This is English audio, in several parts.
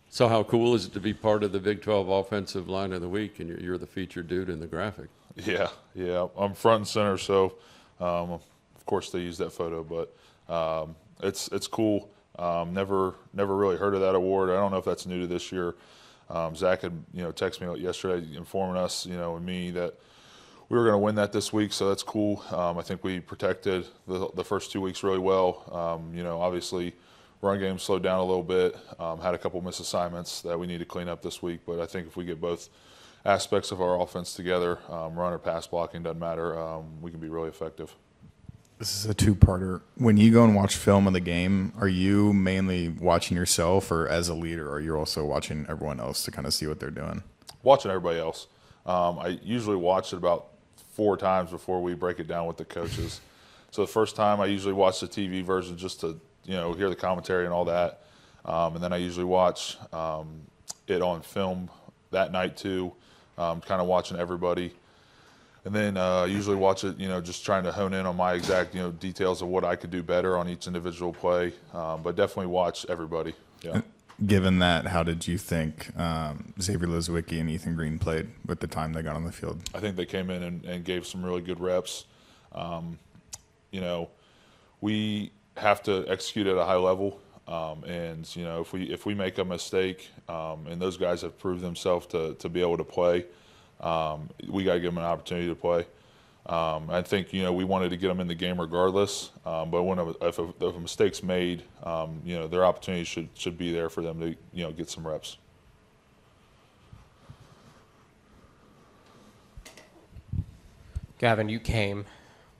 So how cool is it to be part of the Big 12 Offensive Line of the Week, and you're the featured dude in the graphic? Yeah, I'm front and center, so of course they use that photo, but it's cool. Never really heard of that award. I don't know if that's new to this year. Zach had texted me yesterday informing us and me that we were going to win that this week, so that's cool. I think we protected the first 2 weeks really well. Obviously run game slowed down a little bit. Had a couple misassignments that we need to clean up this week, but I think if we get both aspects of our offense together, run or pass blocking, doesn't matter, we can be really effective. This is a two-parter. When you go and watch film of the game, are you mainly watching yourself, or as a leader, are you also watching everyone else to kind of see what they're doing? Watching everybody else. I usually watch it about 4 times before we break it down with the coaches. So the first time I usually watch the TV version just to hear the commentary and all that. And then I usually watch it on film that night too, kind of watching everybody. And then usually watch it, just trying to hone in on my exact, details of what I could do better on each individual play. But definitely watch everybody. Yeah. Given that, how did you think Xavier Lozwicki and Ethan Green played with the time they got on the field? I think they came in and gave some really good reps. We have to execute at a high level, and if we make a mistake, and those guys have proved themselves to be able to play, we got to give them an opportunity to play. I think we wanted to get them in the game regardless, but if a mistake's made, their opportunity should be there for them to get some reps. Gavin, you came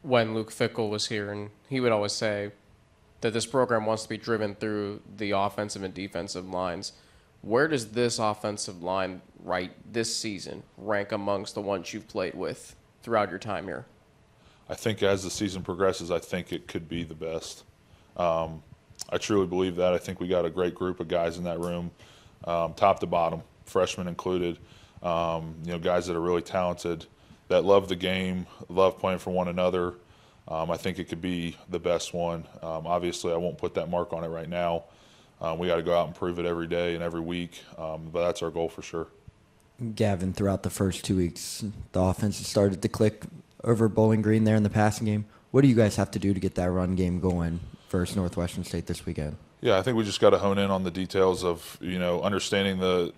when Luke Fickell was here, and he would always say that this program wants to be driven through the offensive and defensive lines. Where does this offensive line this season rank amongst the ones you've played with throughout your time here? I think as the season progresses, I think it could be the best. I truly believe that. I think we got a great group of guys in that room, top to bottom, freshmen included, guys that are really talented, that love the game, love playing for one another. I think it could be the best one. Obviously, I won't put that mark on it right now. We got to go out and prove it every day and every week, but that's our goal for sure. Gavin, throughout the first 2 weeks, the offense has started to click over Bowling Green there in the passing game. What do you guys have to do to get that run game going versus Northwestern State this weekend? Yeah, I think we just got to hone in on the details of, understanding the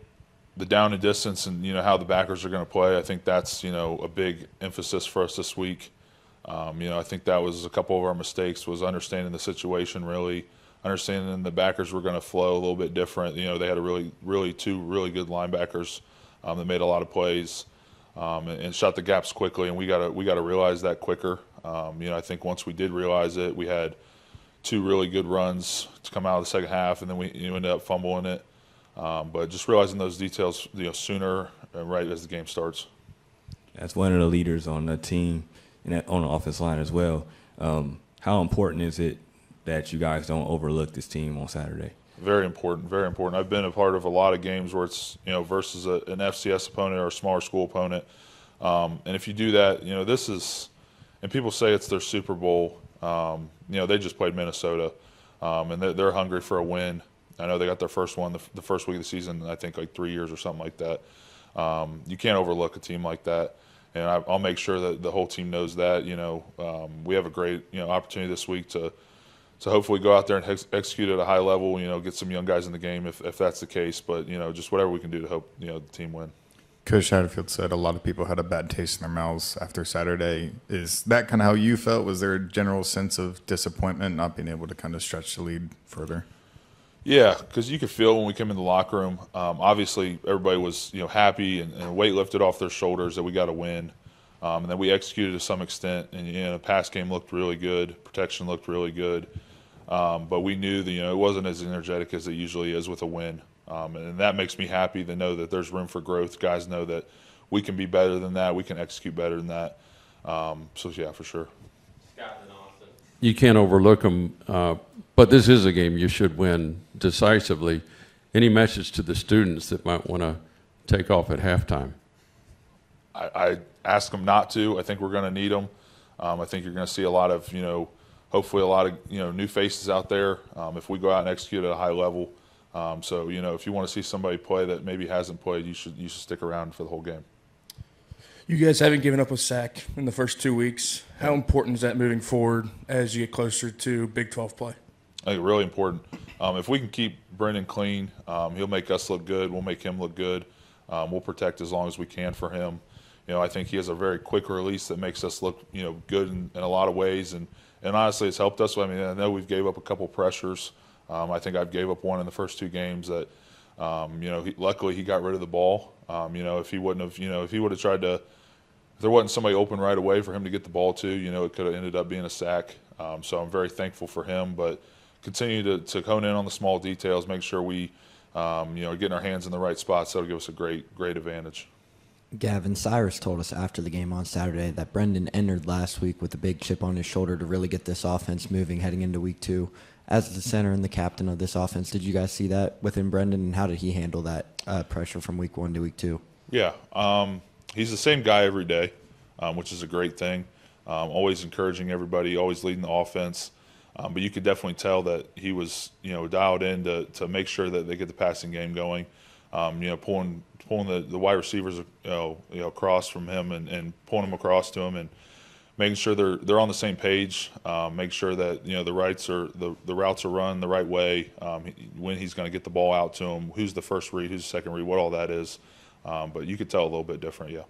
down and distance and, how the backers are going to play. I think that's, a big emphasis for us this week. I think that was a couple of our mistakes, was understanding the situation, really understanding the backers were going to flow a little bit different. They had two really good linebackers that made a lot of plays and shot the gaps quickly, and we got to realize that quicker. I think once we did realize it, we had 2 really good runs to come out of the second half, and then we ended up fumbling it. But just realizing those details, sooner right as the game starts. As one of the leaders on the team and on the offensive line as well, how important is it that you guys don't overlook this team on Saturday? Very important, very important. I've been a part of a lot of games where it's, versus an FCS opponent or a smaller school opponent. And if you do that, this is, and people say it's their Super Bowl. They just played Minnesota, and they're hungry for a win. I know they got their first one the first week of the season, I think like 3 years or something like that. You can't overlook a team like that. And I'll make sure that the whole team knows that. We have a great opportunity this week to hopefully go out there and execute at a high level. Get some young guys in the game if that's the case. But just whatever we can do to help the team win. Coach Satterfield said a lot of people had a bad taste in their mouths after Saturday. Is that kind of how you felt? Was there a general sense of disappointment not being able to kind of stretch the lead further? Yeah, because you could feel when we came in the locker room. Obviously, everybody was happy and weight lifted off their shoulders that we got to win, and then we executed to some extent. And the pass game looked really good, protection looked really good, but we knew that it wasn't as energetic as it usually is with a win, and that makes me happy to know that there's room for growth. Guys know that we can be better than that, we can execute better than that. So yeah, for sure. You can't overlook them, but this is a game you should win decisively. Any message to the students that might want to take off at halftime? I ask them not to. I think we're going to need them. I think you're going to see a lot of, hopefully a lot of, new faces out there. If we go out and execute at a high level, So, you know, if you want to see somebody play that maybe hasn't played, you should stick around for the whole game. You guys haven't given up a sack in the first 2 weeks. How important is that moving forward as you get closer to Big 12 play? I think really important. If we can keep Brendan clean, he'll make us look good. We'll make him look good. We'll protect as long as we can for him. You know, I think he has a very quick release that makes us look, you know, good in a lot of ways. And honestly, it's helped us. I mean, I know we've gave up a couple pressures. I think I've gave up one in the first 2 games that, you know, luckily he got rid of the ball. You know, if he wouldn't have, you know, if he would have tried to, if there wasn't somebody open right away for him to get the ball to, you know, it could have ended up being a sack. So I'm very thankful for him, but continue to hone in on the small details, make sure we, you know, are getting our hands in the right spots. That'll give us a great advantage. Gavin, Cyrus told us after the game on Saturday that Brendan entered last week with a big chip on his shoulder to really get this offense moving heading into week 2. As the center and the captain of this offense, did you guys see that within Brendan, and how did he handle that pressure from week 1 to week 2? Yeah, he's the same guy every day, which is a great thing. Always encouraging everybody, always leading the offense. But you could definitely tell that he was, you know, dialed in to make sure that they get the passing game going. You know, pulling the wide receivers, you know, across from him and pulling them across to him and making sure they're on the same page. Make sure that, you know, the routes are run the right way. When he's going to get the ball out to him, who's the first read, who's the second read, what all that is. But you could tell a little bit different, yeah.